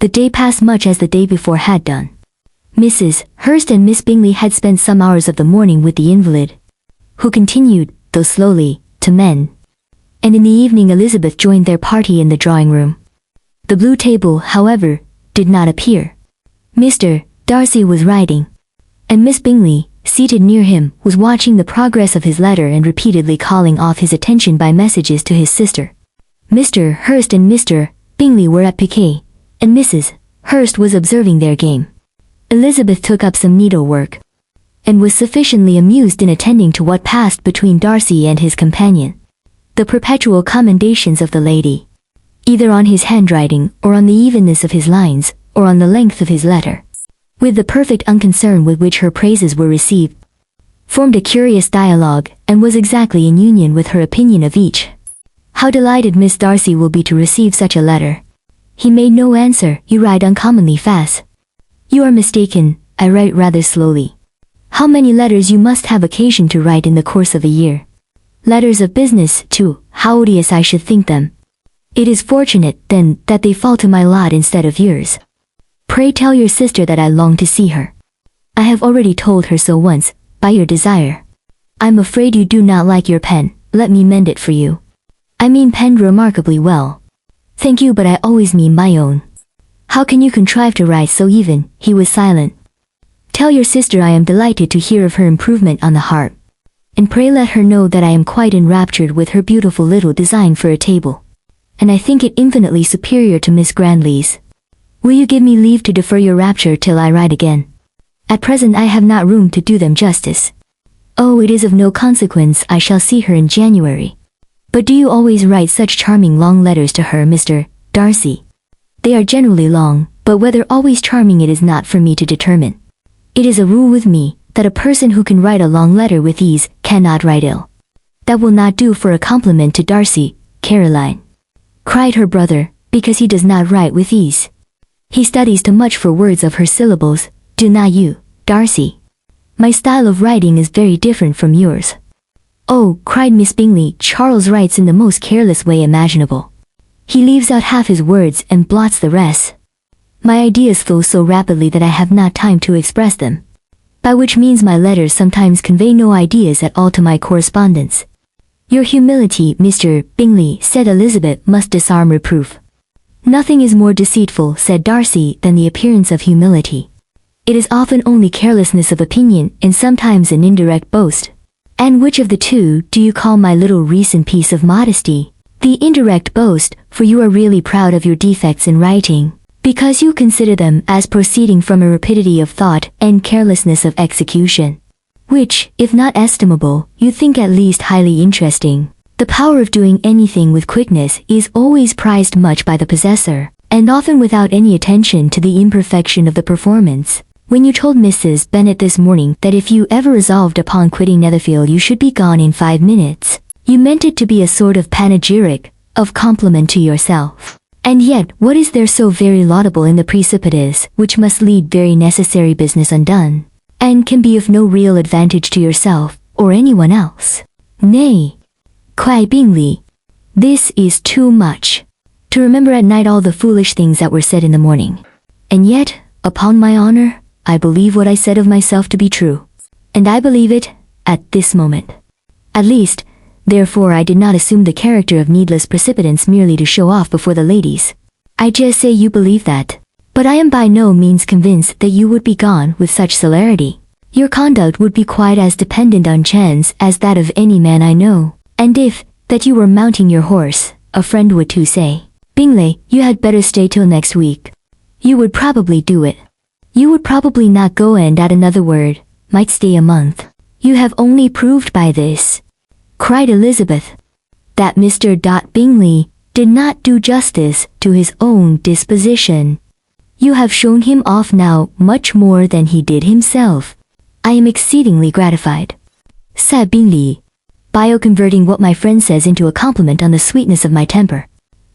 The day passed much as the day before had done. Mrs. Hurst and Miss Bingley had spent some hours of the morning with the invalid, who continued, though slowly, to mend. And in the evening Elizabeth joined their party in the drawing-room. The blue table, however, did not appear. Mr. Darcy was writing, and Miss Bingley, seated near him, was watching the progress of his letter and repeatedly calling off his attention by messages to his sister. Mr. Hurst and Mr. Bingley were at piquet, and Mrs. Hurst was observing their game. Elizabeth took up some needlework, and was sufficiently amused in attending to what passed between Darcy and his companion. The perpetual commendations of the lady, either on his handwriting, or on the evenness of his lines, or on the length of his letter, with the perfect unconcern with which her praises were received, formed a curious dialogue, and was exactly in union with her opinion of each. How delighted Miss Darcy will be to receive such a letter. He made no answer. You write uncommonly fast. You are mistaken, I write rather slowly. How many letters you must have occasion to write in the course of a year. Letters of business, too, how odious I should think them. It is fortunate, then, that they fall to my lot instead of yours. Pray tell your sister that I long to see her. I have already told her so once, by your desire. I'm afraid you do not like your pen, let me mend it for you. I mean penned remarkably well. Thank you, but I always mean my own. How can you contrive to write so even? He was silent. Tell your sister I am delighted to hear of her improvement on the harp. And pray let her know that I am quite enraptured with her beautiful little design for a table. And I think it infinitely superior to Miss Grandley's. Will you give me leave to defer your rapture till I write again? At present I have not room to do them justice. Oh, it is of no consequence, I shall see her in January. But do you always write such charming long letters to her, Mr. Darcy? They are generally long, but whether always charming it is not for me to determine. It is a rule with me, that a person who can write a long letter with ease, cannot write ill. That will not do for a compliment to Darcy, Caroline, cried her brother, because he does not write with ease. He studies too much for words of her syllables, do not you, Darcy? My style of writing is very different from yours. Oh, cried Miss Bingley, Charles writes in the most careless way imaginable. He leaves out half his words and blots the rest. My ideas flow so rapidly that I have not time to express them, by which means my letters sometimes convey no ideas at all to my correspondents. Your humility, Mr. Bingley, said Elizabeth, must disarm reproof. Nothing is more deceitful, said Darcy, than the appearance of humility. It is often only carelessness of opinion, and sometimes an indirect boast. And which of the two do you call my little recent piece of modesty? The indirect boast, for you are really proud of your defects in writing, because you consider them as proceeding from a rapidity of thought and carelessness of execution, which, if not estimable, you think at least highly interesting. The power of doing anything with quickness is always prized much by the possessor, and often without any attention to the imperfection of the performance. When you told Mrs. Bennet this morning that if you ever resolved upon quitting Netherfield you should be gone in 5 minutes, you meant it to be a sort of panegyric, of compliment to yourself. And yet, what is there so very laudable in the precipitous, which must lead very necessary business undone, and can be of no real advantage to yourself, or anyone else? Nay, cried Bingley, this is too much. To remember at night all the foolish things that were said in the morning. And yet, upon my honor, I believe what I said of myself to be true. And I believe it, at this moment. At least, therefore I did not assume the character of needless precipitance merely to show off before the ladies. I just say you believe that. But I am by no means convinced that you would be gone with such celerity. Your conduct would be quite as dependent on chance as that of any man I know. And if, that you were mounting your horse, a friend would too say, Bingley, you had better stay till next week. You would probably do it. You would probably not go and add another word, might stay a month. You have only proved by this, cried Elizabeth, that Mr. Bingley did not do justice to his own disposition. You have shown him off now much more than he did himself. I am exceedingly gratified, said Bingley, bio-converting what my friend says into a compliment on the sweetness of my temper.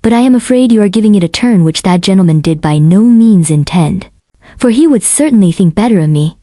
But I am afraid you are giving it a turn which that gentleman did by no means intend. For he would certainly think better of me,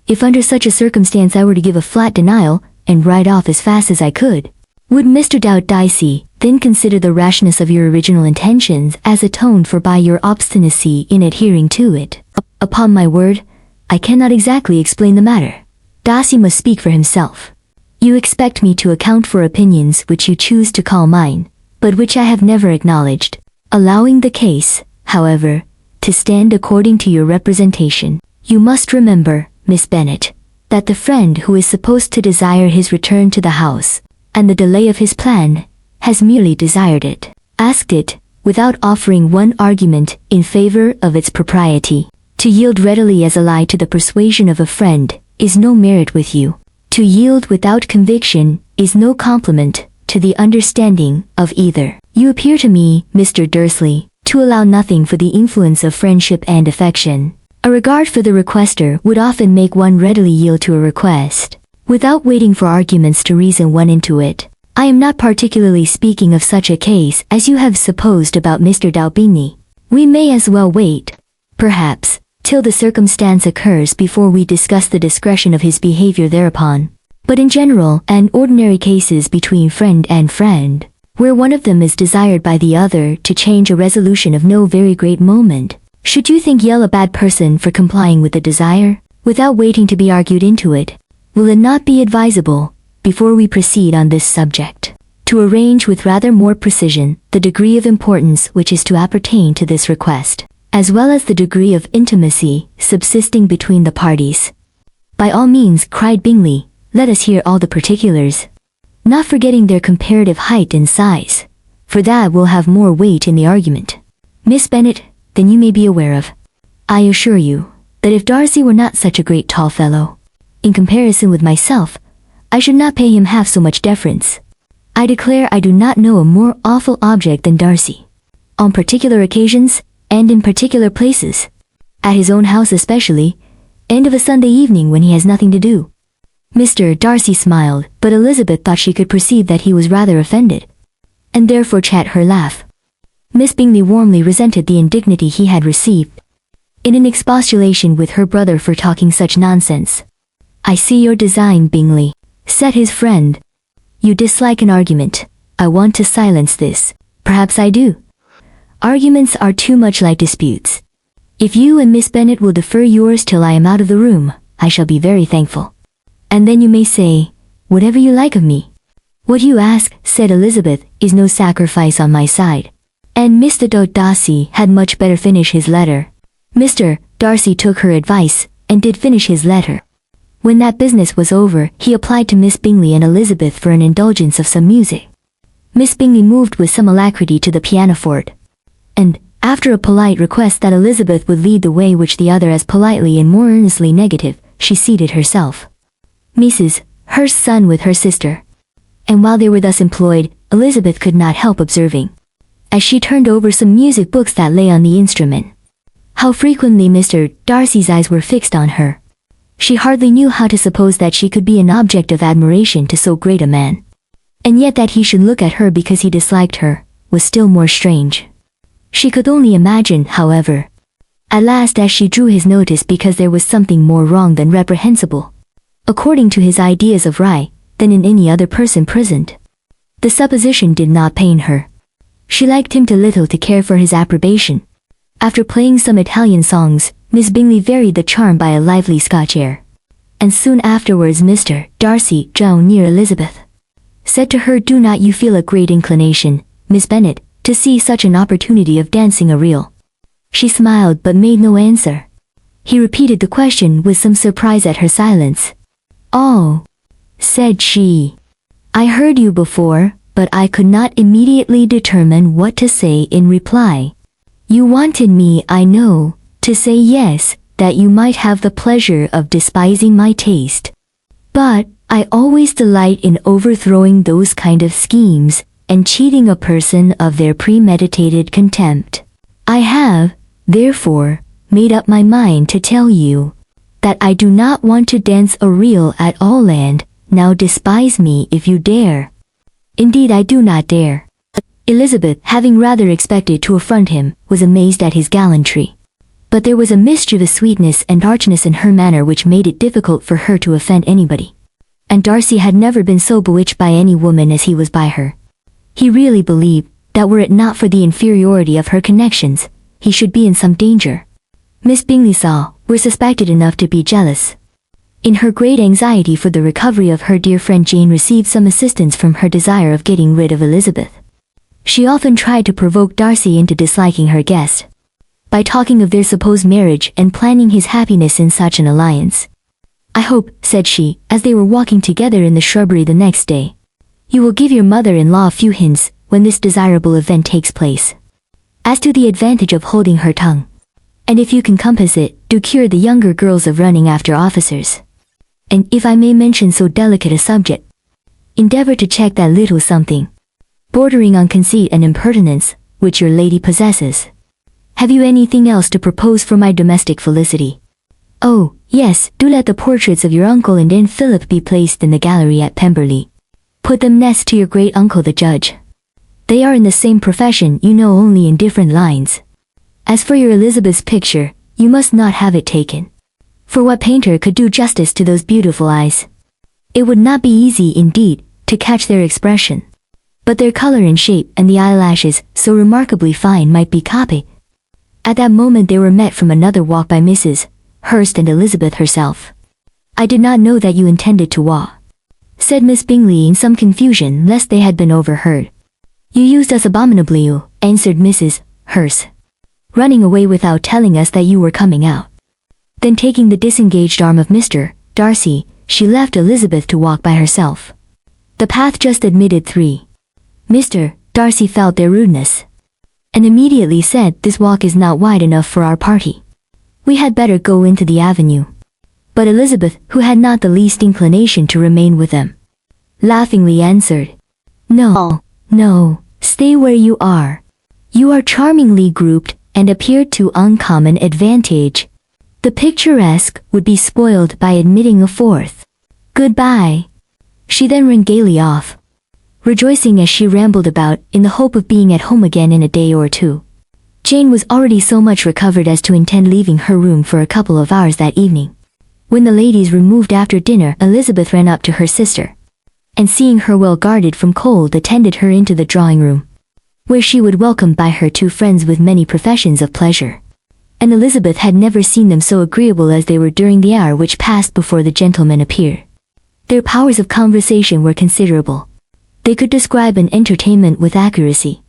if under such a circumstance I were to give a flat denial, and ride off as fast as I could. Would Mr. Darcy then consider the rashness of your original intentions as atoned for by your obstinacy in adhering to it. Upon my word, I cannot exactly explain the matter. Darcy must speak for himself. You expect me to account for opinions which you choose to call mine, but which I have never acknowledged. Allowing the case, however, to stand according to your representation, you must remember, Miss Bennet, that the friend who is supposed to desire his return to the house, and the delay of his plan, has merely desired it, asked it, without offering one argument in favor of its propriety. To yield readily as a lie to the persuasion of a friend is no merit with you. To yield without conviction is no compliment to the understanding of either. You appear to me, Mr. Darcy, to allow nothing for the influence of friendship and affection. A regard for the requester would often make one readily yield to a request, without waiting for arguments to reason one into it. I am not particularly speaking of such a case as you have supposed about Mr. Daubigny. We may as well wait, perhaps, till the circumstance occurs before we discuss the discretion of his behavior thereupon. But in general and ordinary cases between friend and friend, where one of them is desired by the other to change a resolution of no very great moment, should you think Yell a bad person for complying with the desire, without waiting to be argued into it, will it not be advisable, before we proceed on this subject, to arrange with rather more precision the degree of importance which is to appertain to this request, as well as the degree of intimacy subsisting between the parties? By all means, cried Bingley, let us hear all the particulars, not forgetting their comparative height and size, for that will have more weight in the argument, Miss Bennet, than you may be aware of. I assure you, that if Darcy were not such a great tall fellow, in comparison with myself, I should not pay him half so much deference. I declare I do not know a more awful object than Darcy. On particular occasions, and in particular places. At his own house especially, and of a Sunday evening when he has nothing to do. Mr. Darcy smiled, but Elizabeth thought she could perceive that he was rather offended, and therefore checked her laugh. Miss Bingley warmly resented the indignity he had received, in an expostulation with her brother for talking such nonsense. I see your design, Bingley, said his friend. You dislike an argument. I want to silence this. Perhaps I do. Arguments are too much like disputes. If you and Miss Bennet will defer yours till I am out of the room, I shall be very thankful. And then you may say, whatever you like of me. What you ask, said Elizabeth, is no sacrifice on my side. And Mr. Darcy had much better finish his letter. Mr. Darcy took her advice, and did finish his letter. When that business was over, he applied to Miss Bingley and Elizabeth for an indulgence of some music. Miss Bingley moved with some alacrity to the pianoforte, and, after a polite request that Elizabeth would lead the way which the other as politely and more earnestly negative, she seated herself. Mrs. Hurst's son with her sister. And while they were thus employed, Elizabeth could not help observing, as she turned over some music books that lay on the instrument, how frequently Mr. Darcy's eyes were fixed on her. She hardly knew how to suppose that she could be an object of admiration to so great a man, and yet that he should look at her because he disliked her, was still more strange. She could only imagine, however, at last as she drew his notice because there was something more wrong than reprehensible, according to his ideas of right, than in any other person present. The supposition did not pain her. She liked him too little to care for his approbation. After playing some Italian songs, Miss Bingley varied the charm by a lively Scotch air. And soon afterwards Mr. Darcy, drew near Elizabeth, said to her, do not you feel a great inclination, Miss Bennet, to see such an opportunity of dancing a reel? She smiled but made no answer. He repeated the question with some surprise at her silence. Oh, said she, I heard you before, but I could not immediately determine what to say in reply. You wanted me, I know, to say yes, that you might have the pleasure of despising my taste. But I always delight in overthrowing those kind of schemes, and cheating a person of their premeditated contempt. I have, therefore, made up my mind to tell you, that I do not want to dance a reel at all, and now despise me if you dare. Indeed I do not dare. Elizabeth, having rather expected to affront him, was amazed at his gallantry. But there was a mischievous sweetness and archness in her manner which made it difficult for her to offend anybody. And Darcy had never been so bewitched by any woman as he was by her. He really believed that were it not for the inferiority of her connections, he should be in some danger. Miss Bingley saw, were suspected enough to be jealous. In her great anxiety for the recovery of her dear friend, Jane received some assistance from her desire of getting rid of Elizabeth. She often tried to provoke Darcy into disliking her guest, by talking of their supposed marriage and planning his happiness in such an alliance. "I hope," said she, as they were walking together in the shrubbery the next day, "you will give your mother-in-law a few hints when this desirable event takes place, as to the advantage of holding her tongue. And if you can compass it, do cure the younger girls of running after officers. And, if I may mention so delicate a subject, endeavor to check that little something, bordering on conceit and impertinence, which your lady possesses. Have you anything else to propose for my domestic felicity? Oh, yes, do let the portraits of your uncle and Aunt Philip be placed in the gallery at Pemberley. Put them next to your great uncle the judge. They are in the same profession, you know, only in different lines. As for your Elizabeth's picture, you must not have it taken. For what painter could do justice to those beautiful eyes? It would not be easy, indeed, to catch their expression. But their color and shape, and the eyelashes, so remarkably fine, might be copied." At that moment they were met from another walk by Mrs. Hurst and Elizabeth herself. "I did not know that you intended to walk," said Miss Bingley in some confusion lest they had been overheard. "You used us abominably," answered Mrs. Hurst, "running away without telling us that you were coming out." Then, taking the disengaged arm of Mr. Darcy, she left Elizabeth to walk by herself. The path just admitted 3. Mr. Darcy felt their rudeness, and immediately said, "This walk is not wide enough for our party. We had better go into the avenue." But Elizabeth, who had not the least inclination to remain with them, laughingly answered, "No, no, stay where you are. You are charmingly grouped, and appear to uncommon advantage. The picturesque would be spoiled by admitting a fourth. Goodbye." She then ran gaily off, rejoicing as she rambled about, in the hope of being at home again in a day or 2. Jane was already so much recovered as to intend leaving her room for a couple of hours that evening. When the ladies removed after dinner, Elizabeth ran up to her sister, and seeing her well guarded from cold, attended her into the drawing-room, where she was welcomed by her 2 friends with many professions of pleasure. And Elizabeth had never seen them so agreeable as they were during the hour which passed before the gentlemen appeared. Their powers of conversation were considerable. They could describe an entertainment with accuracy,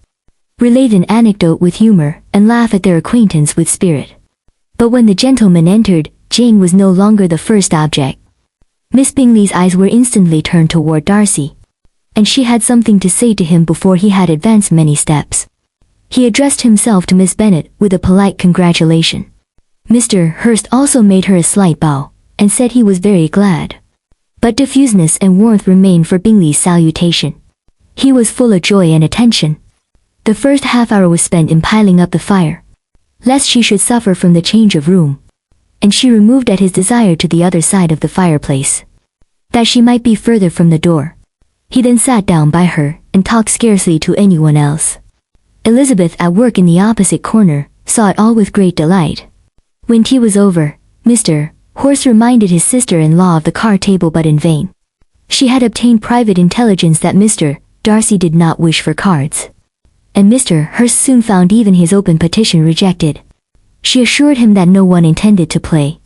relate an anecdote with humor, and laugh at their acquaintance with spirit. But when the gentlemen entered, Jane was no longer the first object. Miss Bingley's eyes were instantly turned toward Darcy, and she had something to say to him before he had advanced many steps. He addressed himself to Miss Bennet with a polite congratulation. Mr. Hurst also made her a slight bow, and said he was very glad. But diffuseness and warmth remained for Bingley's salutation. He was full of joy and attention. The first half-hour was spent in piling up the fire, lest she should suffer from the change of room, and she removed at his desire to the other side of the fireplace, that she might be further from the door. He then sat down by her, and talked scarcely to anyone else. Elizabeth, at work in the opposite corner, saw it all with great delight. When tea was over, Mr. Hurst reminded his sister-in-law of the card table, but in vain. She had obtained private intelligence that Mr. Darcy did not wish for cards, and Mr. Hurst soon found even his open petition rejected. She assured him that no one intended to play,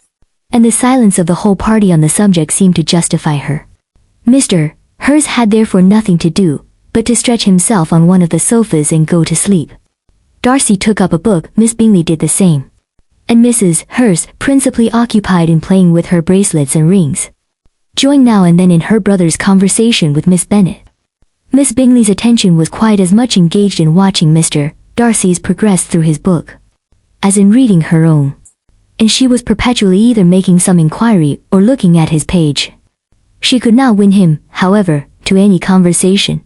and the silence of the whole party on the subject seemed to justify her. Mr. Hurst had therefore nothing to do but to stretch himself on one of the sofas and go to sleep. Darcy took up a book, Miss Bingley did the same, and Mrs. Hurst, principally occupied in playing with her bracelets and rings, joined now and then in her brother's conversation with Miss Bennet. Miss Bingley's attention was quite as much engaged in watching Mr. Darcy's progress through his book as in reading her own, and she was perpetually either making some inquiry or looking at his page. She could not win him, however, to any conversation.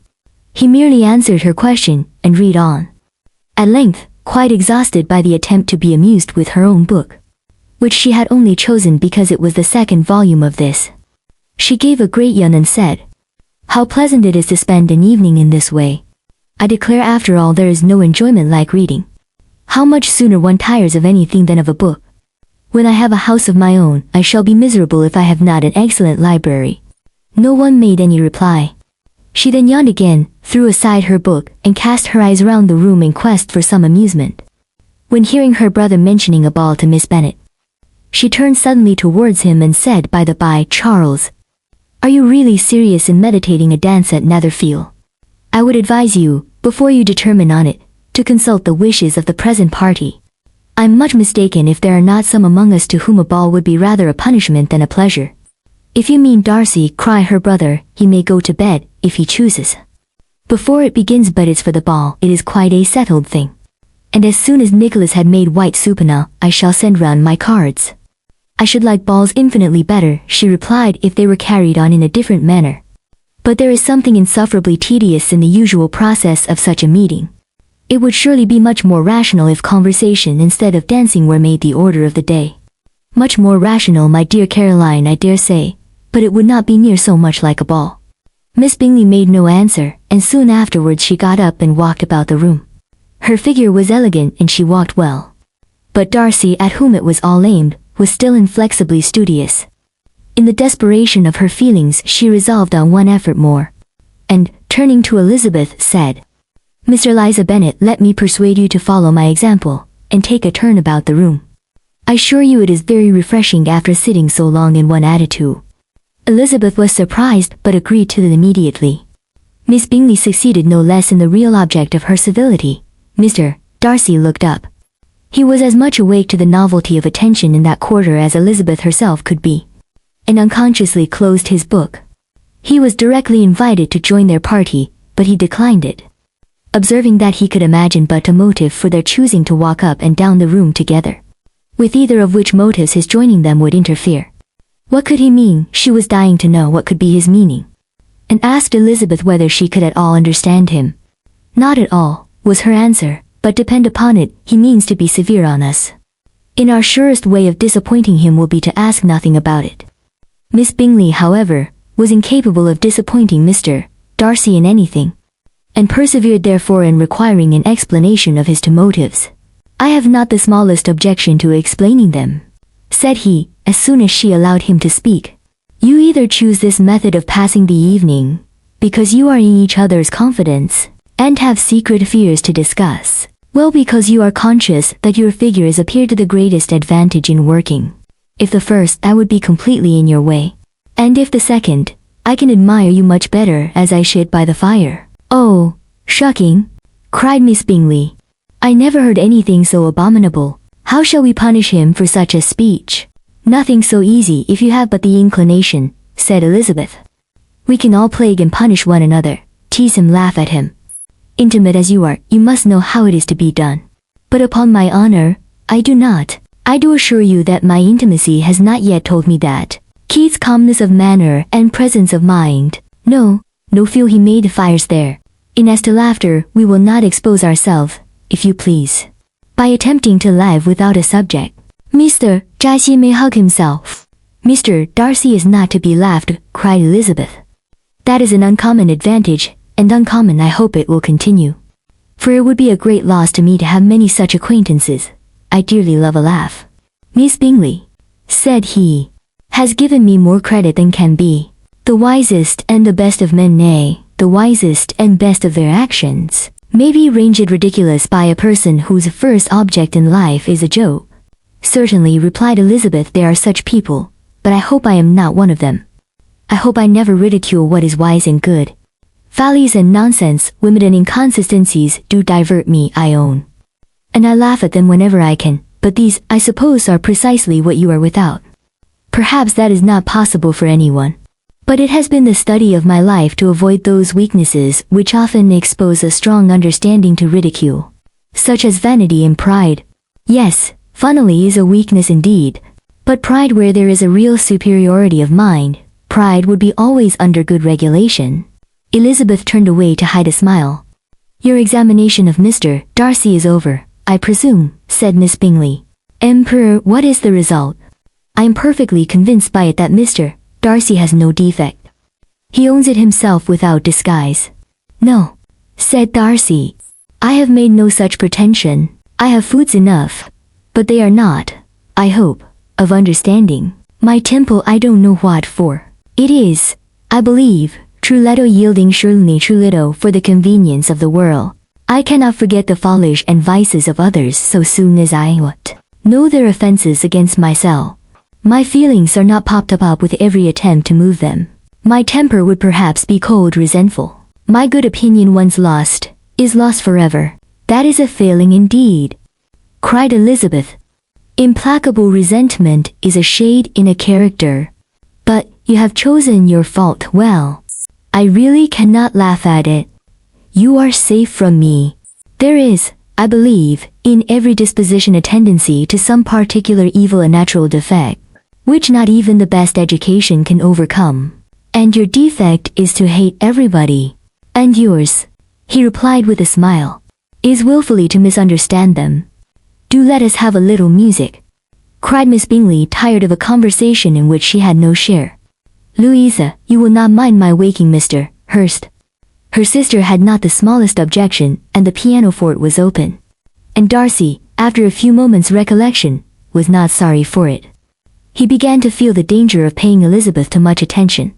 He merely answered her question and read on. At length, quite exhausted by the attempt to be amused with her own book, which she had only chosen because it was the 2nd volume of this, she gave a great yawn and said, "How pleasant it is to spend an evening in this way. I declare after all there is no enjoyment like reading. How much sooner one tires of anything than of a book. When I have a house of my own, I shall be miserable if I have not an excellent library." No one made any reply. She then yawned again, threw aside her book, and cast her eyes around the room in quest for some amusement. When hearing her brother mentioning a ball to Miss Bennet, she turned suddenly towards him and said, "By the by, Charles, are you really serious in meditating a dance at Netherfield? I would advise you, before you determine on it, to consult the wishes of the present party. I'm much mistaken if there are not some among us to whom a ball would be rather a punishment than a pleasure." "If you mean Darcy," cried her brother, "he may go to bed, if he chooses, before it begins, but it's for the ball, it is quite a settled thing. And as soon as Nicholas had made white soup enough, I shall send round my cards." "I should like balls infinitely better," she replied, "if they were carried on in a different manner. But there is something insufferably tedious in the usual process of such a meeting. It would surely be much more rational if conversation instead of dancing were made the order of the day." "Much more rational, my dear Caroline, I dare say, but it would not be near so much like a ball." Miss Bingley made no answer, and soon afterwards she got up and walked about the room. Her figure was elegant and she walked well. But Darcy, at whom it was all aimed, was still inflexibly studious. In the desperation of her feelings she resolved on one effort more, and, turning to Elizabeth, said, "Mr. Eliza Bennet, let me persuade you to follow my example, and take a turn about the room. I assure you it is very refreshing after sitting so long in one attitude." Elizabeth was surprised, but agreed to it immediately. Miss Bingley succeeded no less in the real object of her civility. Mr. Darcy looked up. He was as much awake to the novelty of attention in that quarter as Elizabeth herself could be, and unconsciously closed his book. He was directly invited to join their party, but he declined it, observing that he could imagine but a motive for their choosing to walk up and down the room together, with either of which motives his joining them would interfere. What could he mean? She was dying to know what could be his meaning, and asked Elizabeth whether she could at all understand him. "Not at all," was her answer, "but depend upon it, he means to be severe on us. And our surest way of disappointing him will be to ask nothing about it." Miss Bingley, however, was incapable of disappointing Mr. Darcy in anything, and persevered therefore in requiring an explanation of his two motives. "I have not the smallest objection to explaining them," said he, as soon as she allowed him to speak. "You either choose this method of passing the evening, because you are in each other's confidence, and have secret fears to discuss, well, because you are conscious that your figures appear to the greatest advantage in working. If the first, I would be completely in your way, and if the second, I can admire you much better as I sit by the fire." "Oh, shocking!" cried Miss Bingley. "I never heard anything so abominable. How shall we punish him for such a speech?" "Nothing so easy if you have but the inclination," said Elizabeth. "We can all plague and punish one another, tease him, laugh at him. Intimate as you are, you must know how it is to be done. But upon my honor, I do not. I do assure you that my intimacy has not yet told me that. Keith's calmness of manner and presence of mind. No feel he made the fires there. And as to laughter, we will not expose ourselves, if you please, by attempting to laugh without a subject. Mr. Darcy may hug himself." "Mr. Darcy is not to be laughed," cried Elizabeth. "That is an uncommon advantage, and uncommon I hope it will continue. For it would be a great loss to me to have many such acquaintances. I dearly love a laugh." "Miss Bingley," said he, "has given me more credit than can be. The wisest and the best of men, nay, the wisest and best of their actions, may be ranged ridiculous by a person whose first object in life is a joke." "Certainly," replied Elizabeth, "there are such people, but I hope I am not one of them. I hope I never ridicule what is wise and good. Follies and nonsense, women and inconsistencies do divert me, I own, and I laugh at them whenever I can, but these, I suppose, are precisely what you are without. Perhaps that is not possible for anyone, but it has been the study of my life to avoid those weaknesses which often expose a strong understanding to ridicule, such as vanity and pride. Yes, folly is a weakness indeed, but pride, where there is a real superiority of mind, pride would be always under good regulation." Elizabeth turned away to hide a smile. "Your examination of Mr. Darcy is over, I presume," said Miss Bingley. "Emperor, what is the result?" "I am perfectly convinced by it that Mr. Darcy has no defect. He owns it himself without disguise." "No," said Darcy, "I have made no such pretension. I have foods enough, but they are not, I hope, of understanding. My temple I don't know what for. It is, I believe, Truletto yielding surely Truletto for the convenience of the world. I cannot forget the follies and vices of others so soon as I know their offenses against myself. My feelings are not popped up with every attempt to move them. My temper would perhaps be cold, resentful. My good opinion once lost, is lost forever. That is a failing indeed, cried Elizabeth. Implacable resentment is a shade in a character. But you have chosen your fault well. I really cannot laugh at it. You are safe from me. There is, I believe, in every disposition a tendency to some particular evil, a natural defect, which not even the best education can overcome. And your defect is to hate everybody. And yours, he replied with a smile, is willfully to misunderstand them. Do let us have a little music, cried Miss Bingley, tired of a conversation in which she had no share. Louisa, you will not mind my waking Mr. Hurst. Her sister had not the smallest objection, and the pianoforte was open. And Darcy, after a few moments' recollection, was not sorry for it. He began to feel the danger of paying Elizabeth too much attention.